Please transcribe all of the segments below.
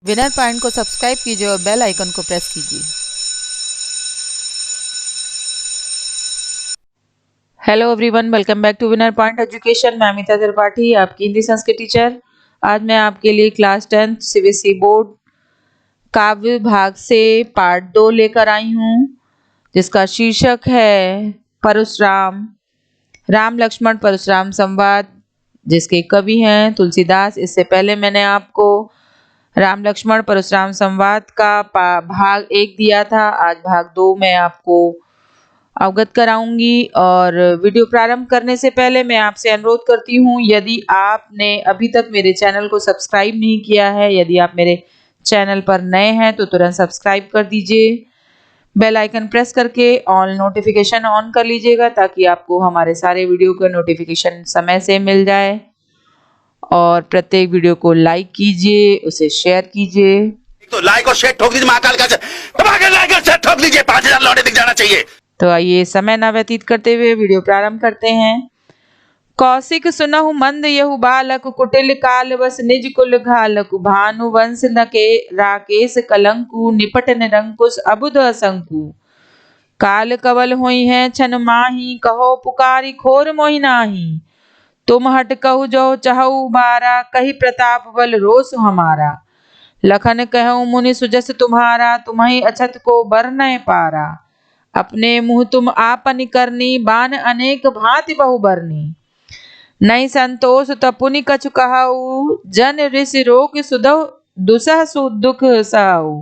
Winner point को subscribe कीजिए और बेल आइकन को प्रेस कीजिए। Hello everyone, welcome back to winner point education. मैं अमिता त्रिपाठी, आपकी हिंदी संस्कृत टीचर। आज मैं आपके लिए क्लास 10 सीबीएसई बोर्ड काव्य भाग से पार्ट 2 लेकर आई हूँ, जिसका शीर्षक है परशुराम, राम लक्ष्मण परशुराम संवाद, जिसके कवि हैं तुलसीदास। इससे पहले मैंने आपको राम लक्ष्मण परशुराम संवाद का भाग 1 दिया था। आज भाग 2 मैं आपको अवगत कराऊंगी। और वीडियो प्रारंभ करने से पहले मैं आपसे अनुरोध करती हूँ, यदि आपने अभी तक मेरे चैनल को सब्सक्राइब नहीं किया है, यदि आप मेरे चैनल पर नए हैं तो तुरंत सब्सक्राइब कर दीजिए। बेल आइकन प्रेस करके ऑल नोटिफिकेशन ऑन कर लीजिएगा, ताकि आपको हमारे सारे वीडियो का नोटिफिकेशन समय से मिल जाए। और प्रत्येक वीडियो को लाइक कीजिए, उसे शेयर कीजिए। तो लाइक और शेयर ठोक दीजिए, महाकाल का दबा के लाइक और शेयर ठोक दीजिए। 5000 लौटे दिख जाना चाहिए। तो आइए समय न व्यतीत करते हुए वीडियो प्रारंभ करते हैं। कौशिक सुनहु मंद यहु बालक, कुटिल काल बस निज कुल घालकु। भानु वंश न के राकेश कलंकु, निपट निरंकुश अबुध असंकु। काल कवल होई है छन माही, कहो पुकारी खोर मोहि नाही। तुम हट कहु जो चहु बारा, कही प्रताप बल रोष हमारा। लखन कहु मुनि सुजस तुम्हारा, तुम्हि अछत को बर न पारा। अपने मुँह तुम आपन करनी, बान अनेक भांति बहु बरनी। नहीं संतोष तपुनि कछु कहु, जन ऋषि रोग सुधौ दुसह दुख सहु।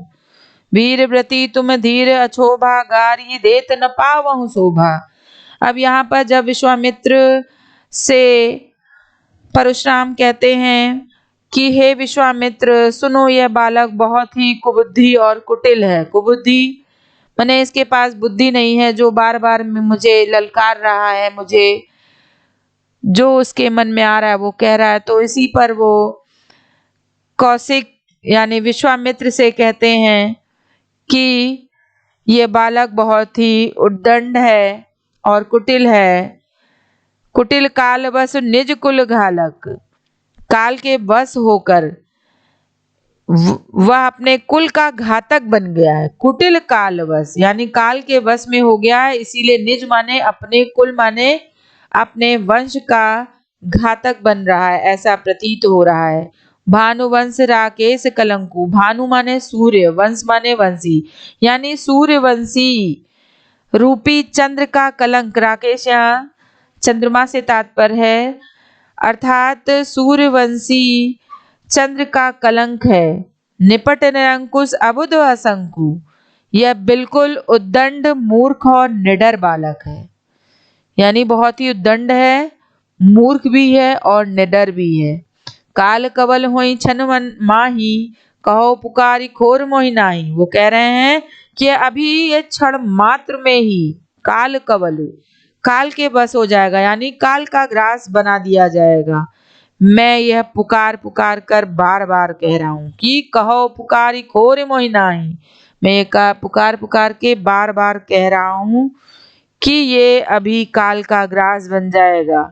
वीर व्रती तुम धीर अछोभा, गारी देत न पावहु शोभा। अब यहाँ पर जब विश्वामित्र से परशुराम कहते हैं कि हे विश्वामित्र, सुनो यह बालक बहुत ही कुबुद्धि और कुटिल है। कुबुद्धि माने इसके पास बुद्धि नहीं है, जो बार बार मुझे ललकार रहा है, मुझे जो उसके मन में आ रहा है वो कह रहा है। तो इसी पर वो कौशिक यानी विश्वामित्र से कहते हैं कि ये बालक बहुत ही उद्दंड है और कुटिल है। कुटिल काल बस निज कुल घालक, काल के बस होकर वह अपने कुल का घातक बन गया है। कुटिल काल बस यानी काल के बस में हो गया है, इसीलिए निज माने अपने, कुल माने अपने वंश का घातक बन रहा है, ऐसा प्रतीत हो रहा है। भानुवंश राकेश कलंकु, भानु माने सूर्य, वंश माने वंशी, यानी सूर्यवंशी रूपी चंद्र का कलंक। राकेश यहाँ चंद्रमा से तात्पर्य है, अर्थात सूर्यवंशी चंद्र का कलंक है। निपट निरंकुश अबुध असंकु, यह बिल्कुल उद्दंड, मूर्ख और निडर बालक है। यानी बहुत ही उद्दंड है, मूर्ख भी है और निडर भी है। काल कवल होई छन माही, कहो पुकारी खोर मोहि नाही। वो कह रहे हैं कि अभी ये क्षण मात्र में ही काल कवल, काल के बस हो जाएगा, यानी काल का ग्रास बना दिया जाएगा। मैं यह पुकार पुकार कर बार बार कह रहा हूं कि कहो पुकारी खोर मोहि नाही। मैं ये पुकार पुकार के बार बार कह रहा हूं कि ये अभी काल का ग्रास बन जाएगा।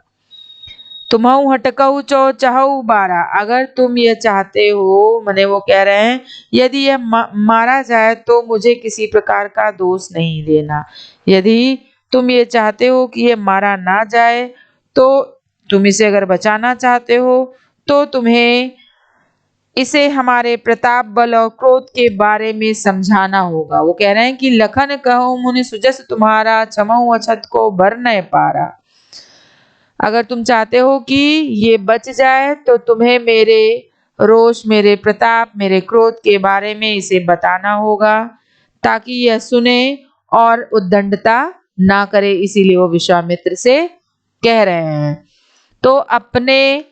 तुम्हु हटकहु चो चहु बारा, अगर तुम ये चाहते हो, माने वो कह रहे हैं यदि यह मारा जाए तो मुझे किसी प्रकार का दोष नहीं देना। यदि तुम ये चाहते हो कि ये मारा ना जाए, तो तुम इसे अगर बचाना चाहते हो तो तुम्हें इसे हमारे प्रताप, बल और क्रोध के बारे में समझाना होगा। वो कह रहे हैं कि लखन कहूं मुनि सुजस तुम्हारा, क्षमहु अछत को बर न पारा। अगर तुम चाहते हो कि ये बच जाए तो तुम्हें मेरे रोष, मेरे प्रताप, मेरे क्रोध के बारे में इसे बताना होगा, ताकि यह सुने और उद्दंडता ना करे। इसीलिए वो विश्वामित्र से कह रहे हैं। तो अपने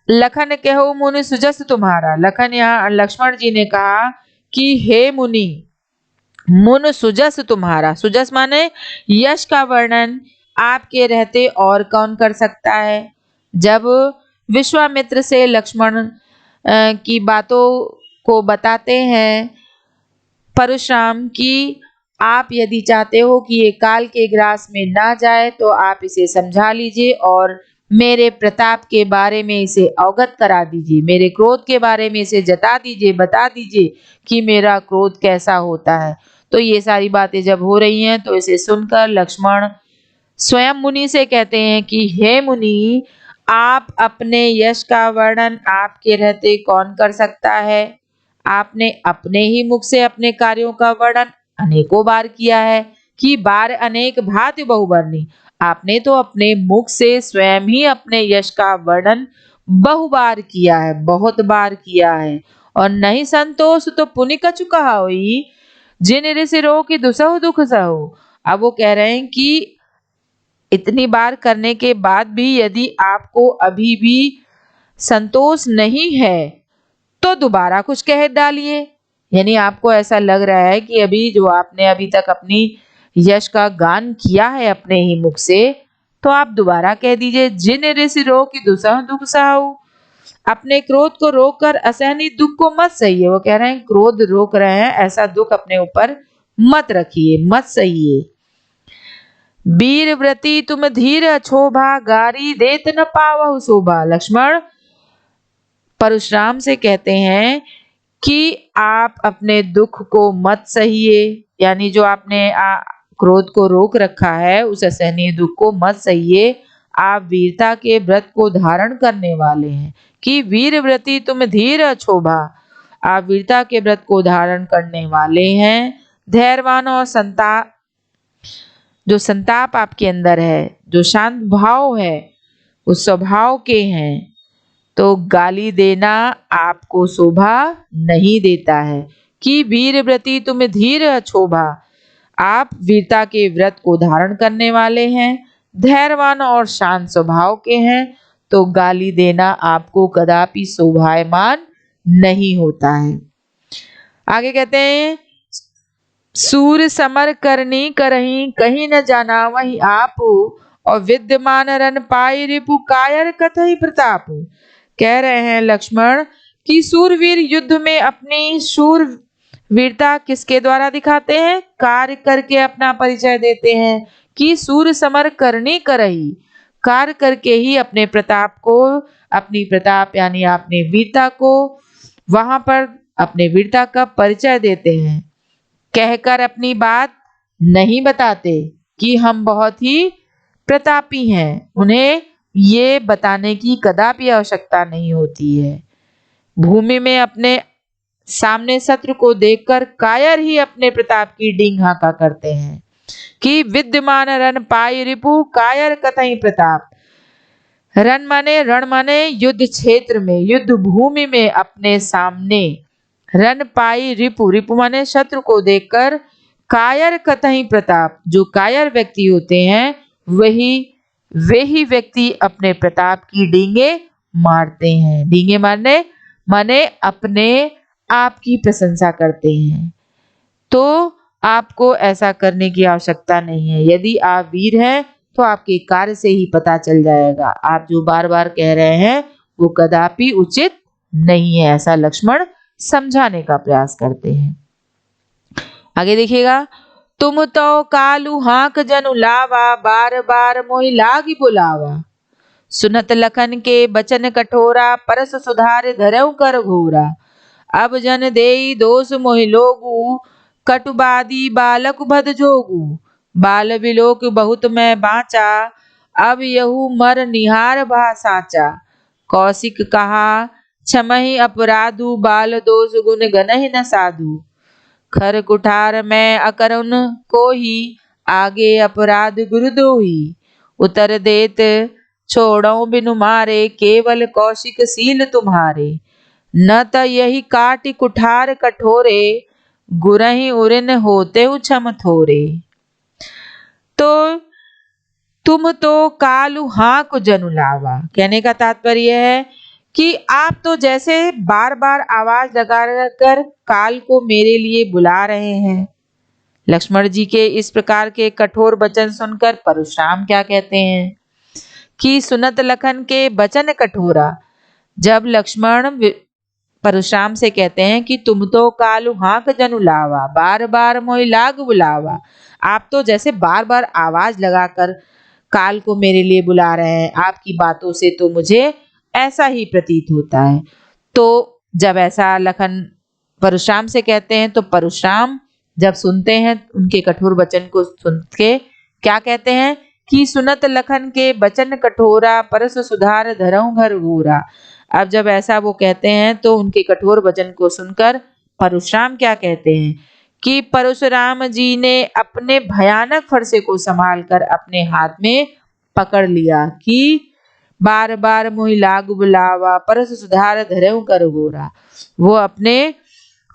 लखन कहो मुनि सुजस तुम्हारा, लखन यहाँ लक्ष्मण जी ने कहा कि हे मुनि, मुन सुजस तुम्हारा। सुजस माने यश का वर्णन आपके रहते और कौन कर सकता है। जब विश्वामित्र से लक्ष्मण की बातों को बताते हैं परशुराम की, आप यदि चाहते हो कि ये काल के ग्रास में ना जाए तो आप इसे समझा लीजिए और मेरे प्रताप के बारे में इसे अवगत करा दीजिए, मेरे क्रोध के बारे में इसे जता दीजिए, बता दीजिए कि मेरा क्रोध कैसा होता है। तो ये सारी बातें जब हो रही हैं तो इसे सुनकर लक्ष्मण स्वयं मुनि से कहते हैं कि हे मुनि, आप अपने यश का वर्णन आपके रहते कौन कर सकता है? आपने अपने ही मुख से अपने कार्यों का वर्णन अनेकों बार किया है कि बार अनेक भांति बहुवर्णी। आपने तो अपने मुख से स्वयं ही अपने यश का वर्णन बहुबार किया है, बहुत बार किया है। और नहीं संतोष तो पुनि कछु कहा होई, जिन ऋषि रो की दुसहु दुख सहु। अब वो कह रहे हैं कि इतनी बार करने के बाद भी यदि आपको अभी भी संतोष नहीं है तो दोबारा कुछ कह डालिए। यानी आपको ऐसा लग रहा है कि अभी जो आपने अभी तक अपनी यश का गान किया है अपने ही मुख से, तो आप दोबारा कह दीजिए, जिन ऋषि रो की दुसह दुख सहाऊ। अपने क्रोध को रोककर असहनीय दुख को मत सहिए। वो कह रहे हैं क्रोध रोक रहे हैं, ऐसा दुख अपने ऊपर मत रखिए, मत सहिए। वीर व्रती तुम धीर अछोभा, गारी देत न पावहु शोभा। लक्ष्मण परशुराम से कहते हैं कि आप अपने दुख को मत सहिए, यानी जो आपने क्रोध को रोक रखा है उस असहनीय दुख को मत सहिए। आप वीरता के व्रत को धारण करने वाले हैं कि वीर व्रती तुम धीर अछोभा। आप वीरता के व्रत को धारण करने वाले हैं। धैर्यवान और जो संताप आपके अंदर है, जो शांत भाव है, उस स्वभाव के हैं, तो गाली देना आपको शोभा नहीं देता है कि वीर व्रती तुम धीर अछोभा। आप वीरता के व्रत को धारण करने वाले हैं, धैर्यवान और शांत स्वभाव के हैं, तो गाली देना आपको कदापि शोभायमान नहीं होता है। आगे कहते हैं, सूर समर करनी करही, कहीं न जाना वही आप, और विद्यमान रन पाई रिपु कायर कथई प्रताप। कह रहे हैं लक्ष्मण कि सूरवीर युद्ध में अपनी शूर वीरता किसके द्वारा दिखाते हैं? कार्य करके अपना परिचय देते हैं कि सूर समर करनी करही। कार्य करके ही अपने प्रताप को, अपनी प्रताप यानी अपने वीरता को वहां पर अपने वीरता का परिचय देते हैं। कहकर अपनी बात नहीं बताते कि हम बहुत ही प्रतापी हैं, उन्हें ये बताने की कदापि आवश्यकता नहीं होती है। भूमि में अपने सामने शत्रु को देखकर कायर ही अपने प्रताप की डींग हाका करते हैं कि विद्यमान रन पाई रिपु कायर कथई प्रताप। रण माने युद्ध क्षेत्र में, युद्ध भूमि में अपने सामने, रन पाई रिपु, रिपु माने शत्रु को देखकर, कायर कथई प्रताप, जो कायर व्यक्ति होते हैं वे ही व्यक्ति अपने प्रताप की डींगे मारते हैं। डींगे माने अपने आप की प्रशंसा करते हैं। तो आपको ऐसा करने की आवश्यकता नहीं है। यदि आप वीर हैं तो आपके कार्य से ही पता चल जाएगा। आप जो बार बार कह रहे हैं वो कदापि उचित नहीं है, ऐसा लक्ष्मण समझाने का प्रयास करते हैं। आगे देखिएगा, तुम तो कालू हाक जनु लावा, बार बार मोहि लागी बुलावा। सुनत लखन के बचन कठोरा, परस सुधार धरऊ कर घोरा। अब जन देई दोष मोहि लोगु, कटुबादी बालक भद जोगु। बाल बिलोक बहुत मैं बाचा, अब यहू मर निहार भा साचा। कौशिक कहा क्षमहि अपराधु, बाल दोष गुण गनहि न साधु। खर कुठार मैं अकरुण को ही, आगे अपराध गुरु दोही। उतर देत छोड़ो बिनु मारे, केवल कौशिक सील तुम्हारे। न त यही काटि कुठार कठोरे, गुरहि उरिन होते क्षम थोरे। तो तुम तो कालू हाक जनु लावा, कहने का तात्पर्य है कि आप तो जैसे बार बार आवाज लगा कर काल को मेरे लिए बुला रहे हैं। लक्ष्मण जी के इस प्रकार के कठोर वचन सुनकर परशुराम क्या कहते हैं कि सुनत लखन के वचन कठोरा। जब लक्ष्मण परशुराम से कहते हैं कि तुम तो कालू हाक जनु लावा, बार बार मोहि लाग बुलावा, आप तो जैसे बार बार आवाज लगाकर काल को मेरे लिए बुला रहे हैं। आपकी बातों से तो मुझे ऐसा ही प्रतीत होता है। तो जब ऐसा लखन परशुराम से कहते हैं तो परशुराम जब सुनते हैं उनके कठोर वचन को सुन के क्या कहते हैं कि सुनत लखन के बचन कठोरा परस सुधार धरऊं घर घोरा। अब जब ऐसा वो कहते हैं तो उनके कठोर वचन को सुनकर परशुराम क्या कहते हैं कि परशुराम जी ने अपने भयानक फरसे को संभाल कर अपने हाथ में पकड़ लिया कि बार बार मोहि लागु बुलावा परस सुधार धरऊं कर घोरा। वो अपने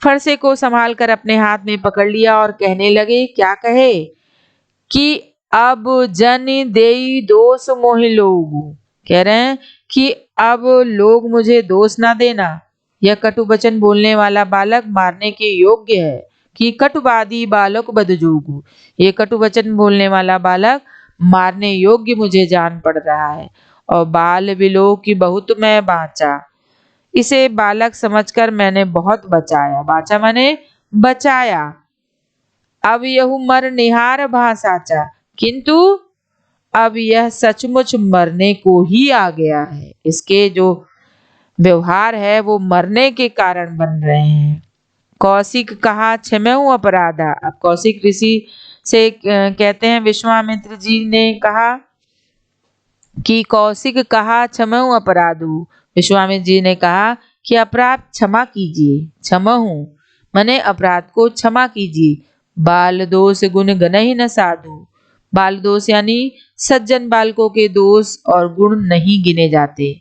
फरसे को संभाल कर अपने हाथ में पकड़ लिया और कहने लगे, क्या कहे कि अब जन देई दोष मोहि लोगु। कह रहे हैं कि अब लोग मुझे दोष ना देना। यह कटु वचन बोलने वाला बालक मारने के योग्य है कि कटुवादी बालक बदजोगु। ये कटु वचन बोलने वाला बालक मारने योग्य मुझे जान पड़ रहा है। और बाल बिलो की बहुत मैं बाचा, इसे बालक समझकर मैंने बहुत बचाया। बाचा माने बचाया। अब यह मर निहार भाषाचा, किंतु अब यह सचमुच मरने को ही आ गया है। इसके जो व्यवहार है वो मरने के कारण बन रहे हैं। कौशिक कहा क्षमऊ अपराधा। अब कौशिक ऋषि से कहते हैं, विश्वामित्र जी ने कहा कि कौशिक कहा क्षमऊ अपराधु। विश्वामित्र जी ने कहा कि अपराध क्षमा कीजिए। क्षमहु मने अपराध को क्षमा कीजिए। बाल दोष गुण गनहि न साधु। बाल दोष यानी सज्जन बालकों के दोष और गुण नहीं गिने जाते।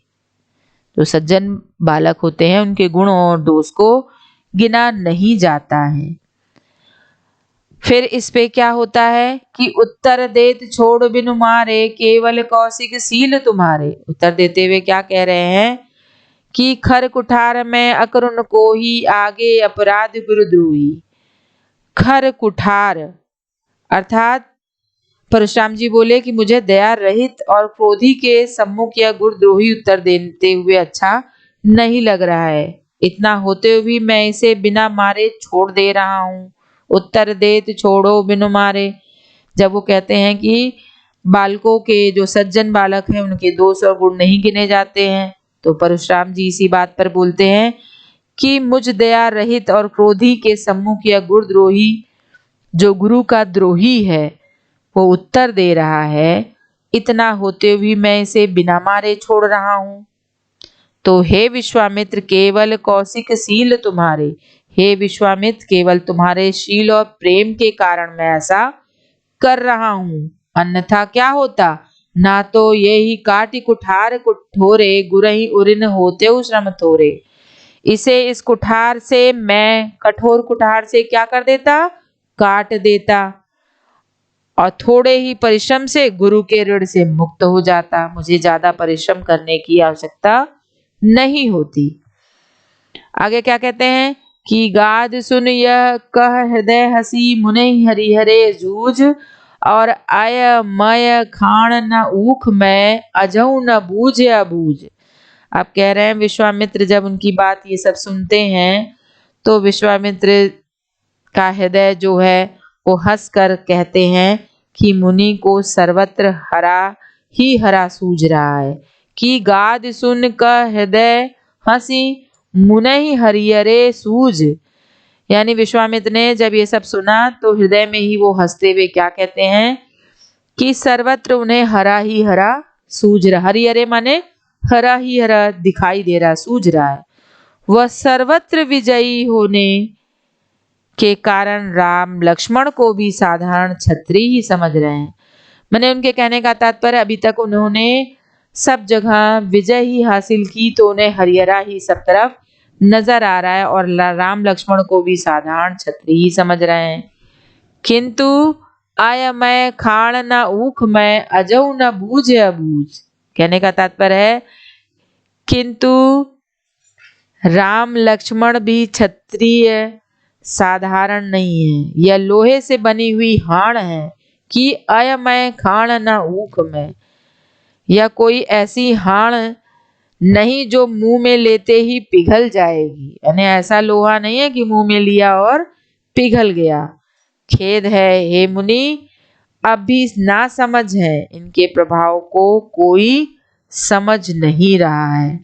तो सज्जन बालक होते हैं उनके गुण और दोष को गिना नहीं जाता है। फिर इस पे क्या होता है कि उत्तर देत छोड़ बिनु मारे केवल कौशिक सील तुम्हारे। उत्तर देते हुए क्या कह रहे हैं कि खर कुठार में अकरुण को ही आगे अपराध गुरुद्रोही। खर कुठार अर्थात परशुराम जी बोले कि मुझे दया रहित और क्रोधी के सम्मुख या गुरुद्रोही उत्तर देते हुए अच्छा नहीं लग रहा है। इतना होते हुए भी मैं इसे बिना मारे छोड़ दे रहा हूँ। उत्तर देत छोड़ो बिनु मारे। जब वो कहते हैं कि बालकों के जो सज्जन बालक हैं उनके दोष और गुण नहीं गिने जाते हैं, तो परशुराम जी इसी बात पर बोलते हैं कि मुझ दया रहित और क्रोधी के सम्मुख या गुरुद्रोही जो गुरु का द्रोही है वो उत्तर दे रहा है। इतना होते हुए मैं इसे बिना मारे छोड़ रहा हूँ। तो हे विश्वामित्र केवल कौशिक शील तुम्हारे। हे विश्वामित्र केवल तुम्हारे शील और प्रेम के कारण मैं ऐसा कर रहा हूँ, अन्यथा क्या होता। ना तो ये ही काटी कुठार कुठोरे गुरही उरिन होते श्रम थोरे। इसे इस कुठार से मैं कठोर कुठार से क्या कर देता, काट देता और थोड़े ही परिश्रम से गुरु के ऋण से मुक्त हो जाता। मुझे ज्यादा परिश्रम करने की आवश्यकता नहीं होती। आगे क्या कहते हैं कि गाद सुन यह कह हृदय हसी मुने हरिहरे जूझ और आय मय खाण न ऊख मैं अजऊ न बूझ अबूझ। आप कह रहे हैं विश्वामित्र जब उनकी बात ये सब सुनते हैं तो विश्वामित्र का हृदय जो है वो हंस कर कहते हैं कि मुनि को सर्वत्र हरा ही हरा सूझ रहा है। कि गाद सुन का हृदय हंसी मुनि हरिहरे सूझ। यानी विश्वामित्र ने जब ये सब सुना तो हृदय में ही वो हंसते हुए क्या कहते हैं कि सर्वत्र उन्हें हरा ही हरा सूझ रहा। हरिहरे माने हरा ही हरा दिखाई दे रहा, सूझ रहा है। वह सर्वत्र विजयी होने के कारण राम लक्ष्मण को भी साधारण क्षत्रिय ही समझ रहे हैं। मैंने उनके कहने का तात्पर्य अभी तक उन्होंने सब जगह विजय ही हासिल की तो उन्हें हरिहरा ही सब तरफ नजर आ रहा है और राम लक्ष्मण को भी साधारण क्षत्रिय ही समझ रहे हैं। किंतु आय मैं खाण न ऊख मैं अजऊ न बूझ अबूझ। कहने का तात्पर्य है किंतु राम लक्ष्मण भी क्षत्रिय साधारण नहीं है। यह लोहे से बनी हुई हाण है कि अयमय खाण न ऊख में। यह कोई ऐसी हाण नहीं जो मुंह में लेते ही पिघल जाएगी। यानी ऐसा लोहा नहीं है कि मुंह में लिया और पिघल गया। खेद है हे मुनि, अब भी ना समझ है, इनके प्रभाव को कोई समझ नहीं रहा है।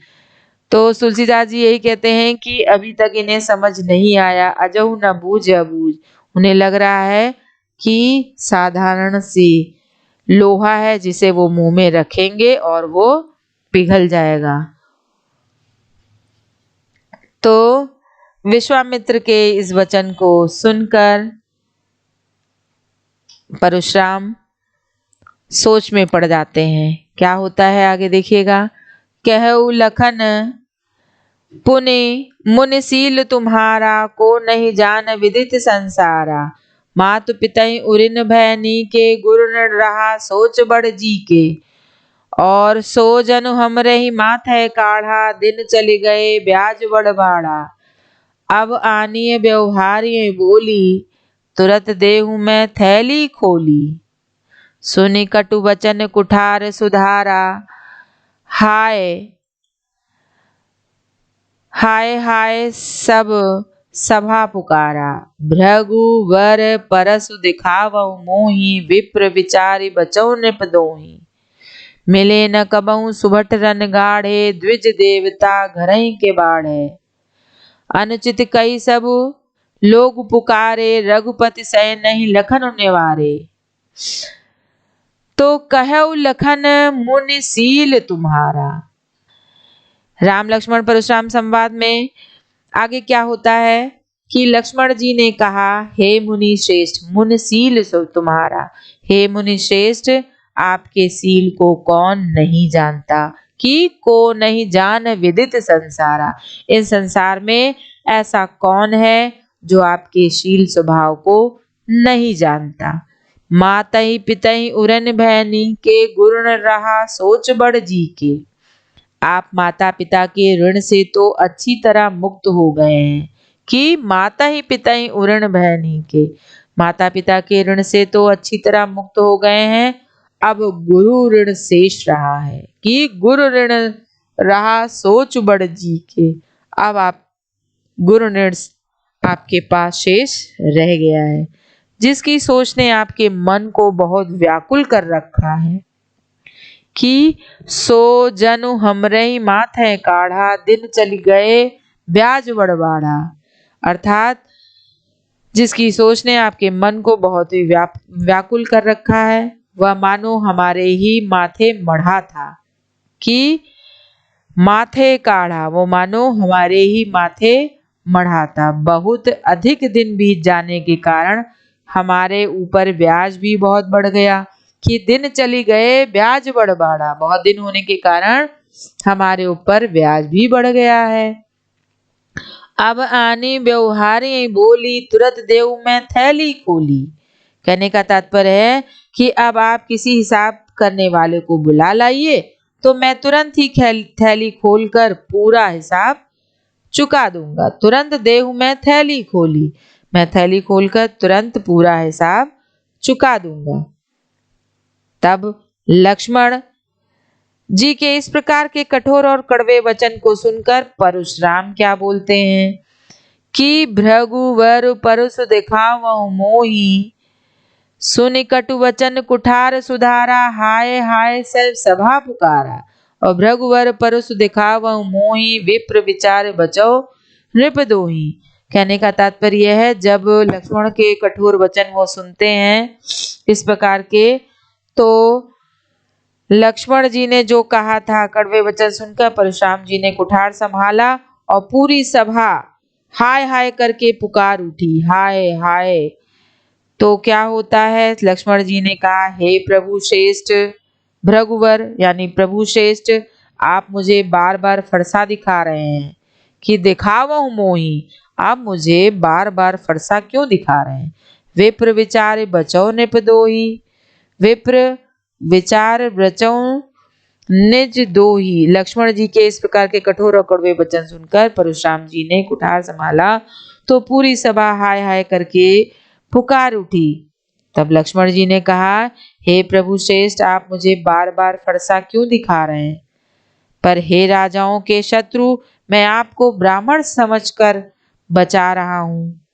तो तुलसीदास जी यही कहते हैं कि अभी तक इन्हें समझ नहीं आया, अजहु न बूझ अबूझ। उन्हें लग रहा है कि साधारण सी लोहा है जिसे वो मुंह में रखेंगे और वो पिघल जाएगा। तो विश्वामित्र के इस वचन को सुनकर परशुराम सोच में पड़ जाते हैं। क्या होता है आगे देखिएगा। कहऊ लखन पुनि मुनिशील तुम्हारा, को नहीं जान विदित संसारा। मातु पितई उरिन भैनी के, गुरु न रहा सोच बड़ जी के। और सो जनु हमरे ही माथे काढ़ा, दिन चले गए ब्याज बड़ बाड़ा। अब आनिए व्यवहारिये बोली, तुरत देहु मैं थैली खोली। सुनि कटु वचन कुठार सुधारा, हाय हाय हाय सब सभा पुकारा। भृगु वर परसु दिखावहु मोहि, विप्र विचारि बचौ नृप दोहि। मिले न कबहु सुभट रन गाढ़े, द्विज देवता घरहि के बाढ़े। अनुचित कई सब लोग पुकारे, रघुपति सह नहीं लखन निवारे। तो कहऊ लखन मुनिशील तुम्हारा। राम लक्ष्मण परशुराम संवाद में आगे क्या होता है कि लक्ष्मण जी ने कहा, हे मुनि श्रेष्ठ, मुनिशील सो तुम्हारा। हे मुनि श्रेष्ठ, आपके सील को कौन नहीं जानता, कि को नहीं जान विदित संसारा। इस संसार में ऐसा कौन है जो आपके शील स्वभाव को नहीं जानता। मातहि पितहि उरन भैनी के, गुरु न रहा सोच बड़ जी के। आप माता पिता के ऋण से तो अच्छी तरह मुक्त हो गए हैं, कि माता ही पिता ही उऋण भैनी के। माता पिता के ऋण से तो अच्छी तरह मुक्त हो गए हैं, अब गुरु ऋण शेष रहा है, कि गुरु ऋण रहा सोच बड़ जी के। अब आप गुरु ऋण आपके पास शेष रह गया है, जिसकी सोच ने आपके मन को बहुत व्याकुल कर रखा है। कि सो जनु हमरे ही माथे काढ़ा, दिन चल गए ब्याज बड़बाड़ा। अर्थात जिसकी सोच ने आपके मन को बहुत ही व्याकुल कर रखा है, वह मानो हमारे ही माथे मढ़ा था। कि माथे काढ़ा, वो मानो हमारे ही माथे मढ़ा था। बहुत अधिक दिन बीत जाने के कारण हमारे ऊपर ब्याज भी बहुत बढ़ गया। कि दिन चली गए ब्याज बढ़ बाढ़ा, बहुत दिन होने के कारण हमारे ऊपर ब्याज भी बढ़ गया है। अब आनी व्यवहारी बोली, तुरंत देऊ मैं थैली खोली। कहने का तात्पर्य है कि अब आप किसी हिसाब करने वाले को बुला लाइए, तो मैं तुरंत ही थैली खोलकर पूरा हिसाब चुका दूंगा। तुरंत देऊ मैं थैली खोली, मैं थैली खोलकर तुरंत पूरा हिसाब चुका दूंगा। तब लक्ष्मण जी के इस प्रकार के कठोर और कड़वे वचन को सुनकर परशुराम क्या बोलते हैं कि भृगुवर परसु दिखावहु मोहि, सुनि कटु वचन कुठार सुधारा। हाय हाय सब सभा पुकारा। और भृगुवर परसु दिखावहु मोहि, विप्र विचार बचौ नृप दोहि। कहने का तात्पर्य है, जब लक्ष्मण के कठोर वचन वो सुनते हैं इस प्रकार के, तो लक्ष्मण जी ने जो कहा था कड़वे वचन सुनकर परशुराम जी ने कुठार संभाला और पूरी सभा हाय हाय करके पुकार उठी, हाय हाय। तो क्या होता है, लक्ष्मण जी ने कहा, हे प्रभु श्रेष्ठ भृगुवर यानी प्रभु श्रेष्ठ, आप मुझे बार बार फरसा दिखा रहे हैं। कि दिखावहु मोहि, आप मुझे बार बार फरसा क्यों दिखा रहे हैं। विप्र विचार बचौ नृप दोहि, विप्र विचार बचौ निज दोही। लक्ष्मण जी के इस प्रकार के कठोर और कड़वे वचन सुनकर परशुराम जी ने कुठार संभाला तो पूरी सभा हाय हाय करके पुकार उठी। तब लक्ष्मण जी ने कहा, हे प्रभु श्रेष्ठ, आप मुझे बार बार फरसा क्यों दिखा रहे हैं। पर हे राजाओं के शत्रु, मैं आपको ब्राह्मण समझकर बचा रहा हूं।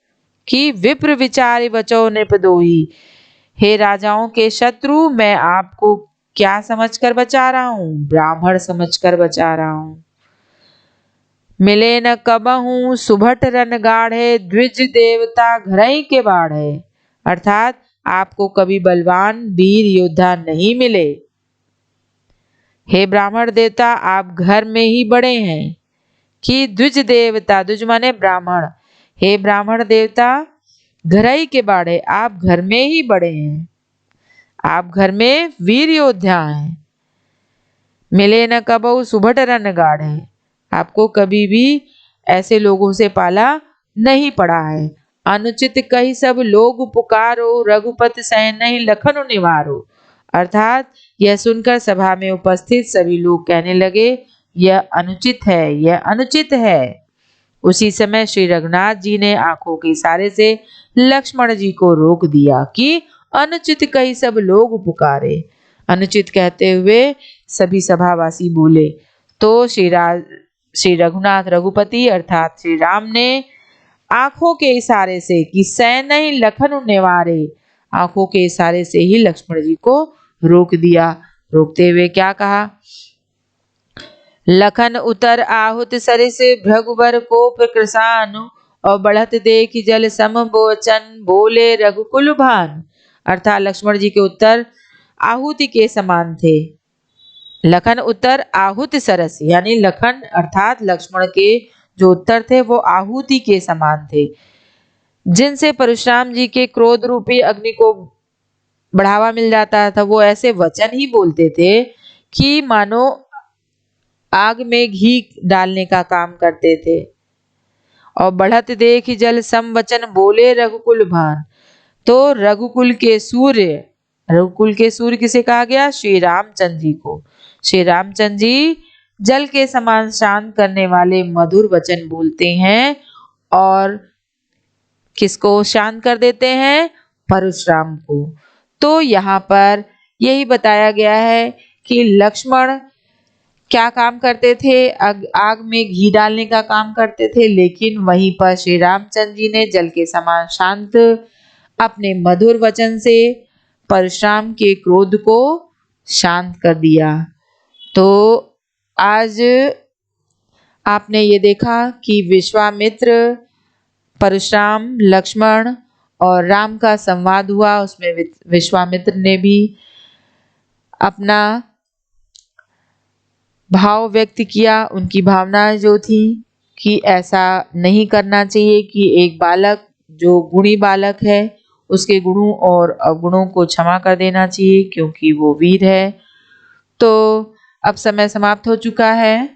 कि विप्र विचार बचो नृप दोही, हे राजाओं के शत्रु, मैं आपको क्या समझकर बचा रहा हूँ? ब्राह्मण समझकर बचा रहा हूँ। मिले न कबहूँ सुभट रन गाढ़े, द्विज देवता घरई के बाढ़े। अर्थात आपको कभी बलवान वीर योद्धा नहीं मिले। हे ब्राह्मण देवता, आप घर में ही बड़े हैं। कि द्विज देवता, द्विज माने ब्राह्मण, हे ब्राह्मण देवता घरई के बाढ़े, आप घर में ही बड़े हैं, आप घर में वीर योद्धा हैं। मिले न कबहू सुभट रन गाढ़े, आपको कभी भी ऐसे लोगों से पाला नहीं पड़ा है। अनुचित कही सब लोग पुकारो, रघुपति सहनहि लखन निवारो। अर्थात यह सुनकर सभा में उपस्थित सभी लोग कहने लगे, यह अनुचित है, यह अनुचित है। उसी समय श्री रघुनाथ जी ने आंखों के इशारे से लक्ष्मण जी को रोक दिया कि अनुचित कही सब लोग पुकारे। अनुचित कहते हुए सभी सभावासी बोले तो श्री रघुनाथ रघुपति अर्थात श्री राम ने आंखों के इशारे से कि सैन्य लखन निवारे, आंखों के इशारे से ही लक्ष्मण जी को रोक दिया। रोकते हुए क्या कहा? लखन उतर आहुत सरिस, भृगुबर कोप कृसान, और बढ़त देख जल सम बोचन, बोले रघुकुल भान। अर्थात लक्ष्मण जी के उत्तर आहुति के समान थे। लखन उत्तर आहुति सरस, यानी लखन अर्थात लक्ष्मण के जो उत्तर थे वो आहुति के समान थे, जिनसे परशुराम जी के क्रोध रूपी अग्नि को बढ़ावा मिल जाता था। वो ऐसे वचन ही बोलते थे कि मानो आग में घी डालने का काम करते थे। और बढ़त देख जल सम वचन, बोले रघुकुल भान। तो रघुकुल के सूर्य, रघुकुल के सूर्य किसे कहा गया? श्री रामचंद्र जी को। श्री रामचंद्र जी जल के समान शांत करने वाले मधुर वचन बोलते हैं। और किसको शांत कर देते हैं? परशुराम को। तो यहाँ पर यही बताया गया है कि लक्ष्मण क्या काम करते थे? आग में घी डालने का काम करते थे, लेकिन वहीं पर श्री रामचंद्र जी ने जल के समान शांत अपने मधुर वचन से परशुराम के क्रोध को शांत कर दिया। तो आज आपने ये देखा कि विश्वामित्र, परशुराम, लक्ष्मण और राम का संवाद हुआ। उसमें विश्वामित्र ने भी अपना भाव व्यक्त किया, उनकी भावनाएं जो थी कि ऐसा नहीं करना चाहिए कि एक बालक जो गुणी बालक है उसके गुणों और अवगुणों को क्षमा कर देना चाहिए क्योंकि वो वीर है। तो अब समय समाप्त हो चुका है।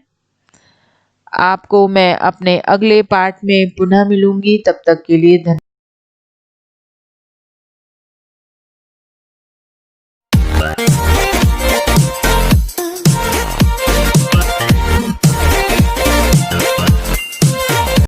आपको मैं अपने अगले पार्ट में पुनः मिलूंगी, तब तक के लिए धन्यवाद।